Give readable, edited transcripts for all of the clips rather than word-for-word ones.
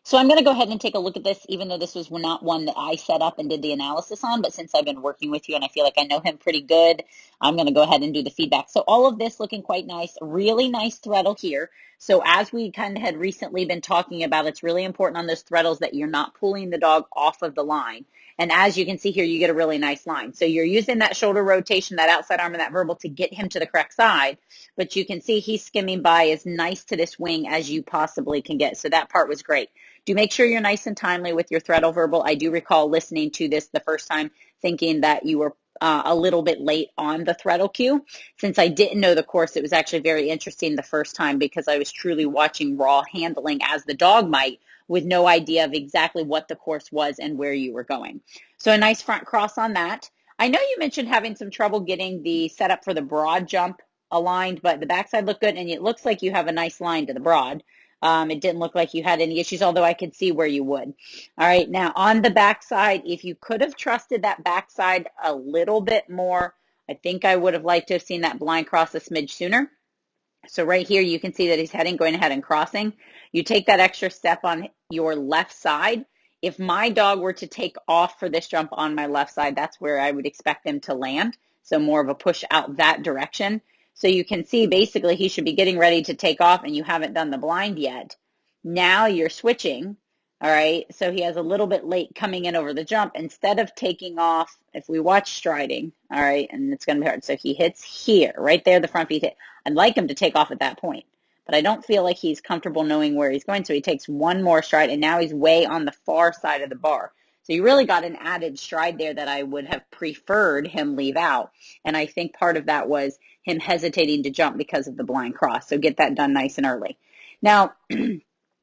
So I'm going to go ahead and take a look at this, even though this was not one that I set up and did the analysis on, but since I've been working with you and I feel like I know him pretty good, I'm going to go ahead and do the feedback. So all of this looking quite nice, really nice threadle here. So as we kind of had recently been talking about, it's really important on those threadles that you're not pulling the dog off of the line. And as you can see here, you get a really nice line. So you're using that shoulder rotation, that outside arm and that verbal to get him to the correct side, but you can see he's skimming by as nice to this wing as you possibly can get. So that part was great. Do make sure you're nice and timely with your threadle verbal. I do recall listening to this the first time thinking that you were a little bit late on the threadle cue. Since I didn't know the course, it was actually very interesting the first time because I was truly watching raw handling as the dog might with no idea of exactly what the course was and where you were going. So a nice front cross on that. I know you mentioned having some trouble getting the setup for the broad jump aligned, but the backside looked good and it looks like you have a nice line to the broad. It didn't look like you had any issues, although I could see where you would. All right, now on the backside, if you could have trusted that backside a little bit more, I think I would have liked to have seen that blind cross a smidge sooner. So right here, you can see that he's going ahead and crossing. You take that extra step on your left side. If my dog were to take off for this jump on my left side, that's where I would expect them to land. So more of a push out that direction. So you can see basically he should be getting ready to take off and you haven't done the blind yet. Now you're switching. All right, so he has a little bit late coming in over the jump. Instead of taking off, if we watch striding, all right, and it's going to be hard. So he hits here, right there, the front feet hit. I'd like him to take off at that point, but I don't feel like he's comfortable knowing where he's going. So he takes one more stride, and now he's way on the far side of the bar. So you really got an added stride there that I would have preferred him leave out. And I think part of that was him hesitating to jump because of the blind cross. So get that done nice and early. Now,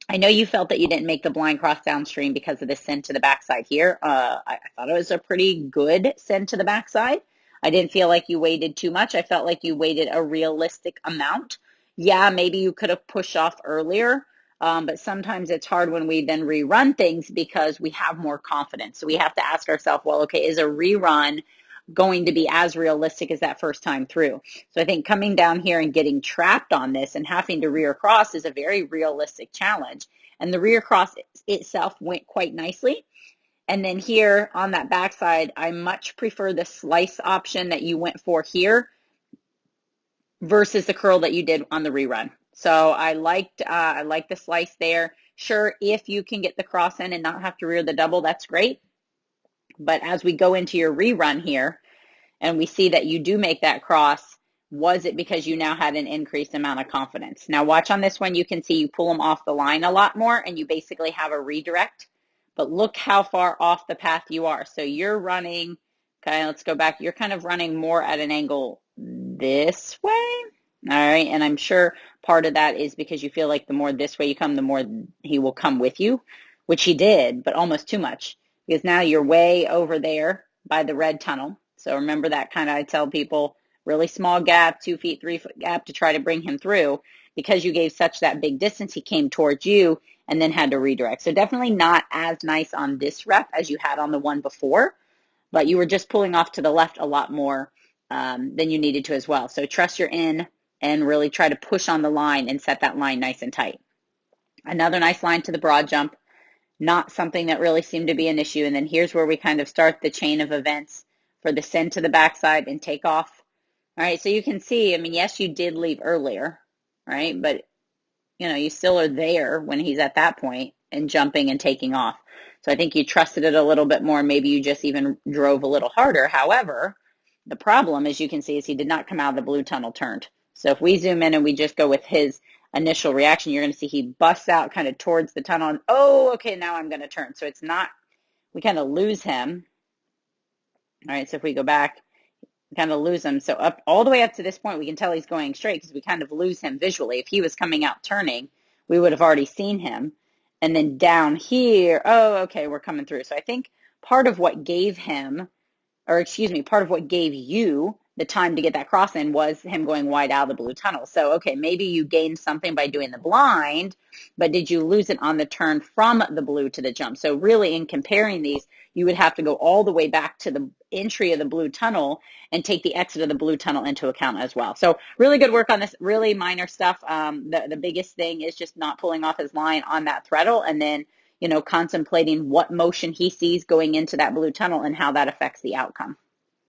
I know you felt that you didn't make the blind cross downstream because of the send to the backside here. I thought it was a pretty good send to the backside. I didn't feel like you waited too much. I felt like you waited a realistic amount. Yeah, maybe you could have pushed off earlier, but sometimes it's hard when we then rerun things because we have more confidence. So we have to ask ourselves, well, okay, is a rerun going to be as realistic as that first time through? So I think coming down here and getting trapped on this and having to rear cross is a very realistic challenge. And the rear cross itself went quite nicely. And then here on that backside, I much prefer the slice option that you went for here versus the curl that you did on the rerun. So I liked the slice there. Sure, if you can get the cross in and not have to rear the double, that's great. But as we go into your rerun here, and we see that you do make that cross, was it because you now had an increased amount of confidence? Now watch on this one, you can see you pull them off the line a lot more and you basically have a redirect, but look how far off the path you are. So you're running, okay, let's go back. You're kind of running more at an angle this way. All right, and I'm sure part of that is because you feel like the more this way you come, the more he will come with you, which he did, but almost too much because now you're way over there by the red tunnel. So remember that kind of, I tell people, really small gap, 2 feet, 3 foot gap to try to bring him through. Because you gave such that big distance, he came towards you and then had to redirect. So definitely not as nice on this rep as you had on the one before, but you were just pulling off to the left a lot more than you needed to as well. So trust you're in and really try to push on the line and set that line nice and tight. Another nice line to the broad jump, not something that really seemed to be an issue. And then here's where we kind of start the chain of events for the send to the backside and take off. All right, so you can see, I mean, yes, you did leave earlier, right? But, you know, you still are there when he's at that point and jumping and taking off. So I think you trusted it a little bit more. Maybe you just even drove a little harder. However, the problem, as you can see, is he did not come out of the blue tunnel turned. So if we zoom in and we just go with his initial reaction, you're going to see he busts out kind of towards the tunnel and, oh, okay, now I'm going to turn. So it's not, we kind of lose him. All right, so if we go back, we kind of lose him. So up all the way up to this point, we can tell he's going straight because we kind of lose him visually. If he was coming out turning, we would have already seen him. And then down here, oh, okay, we're coming through. So I think part of what gave him, or excuse me, part of what gave you the time to get that cross in was him going wide out of the blue tunnel. So, okay, maybe you gained something by doing the blind, but did you lose it on the turn from the blue to the jump? So really in comparing these, you would have to go all the way back to the entry of the blue tunnel and take the exit of the blue tunnel into account as well. So really good work on this, really minor stuff. The biggest thing is just not pulling off his line on that threadle, and then contemplating what motion he sees going into that blue tunnel and how that affects the outcome.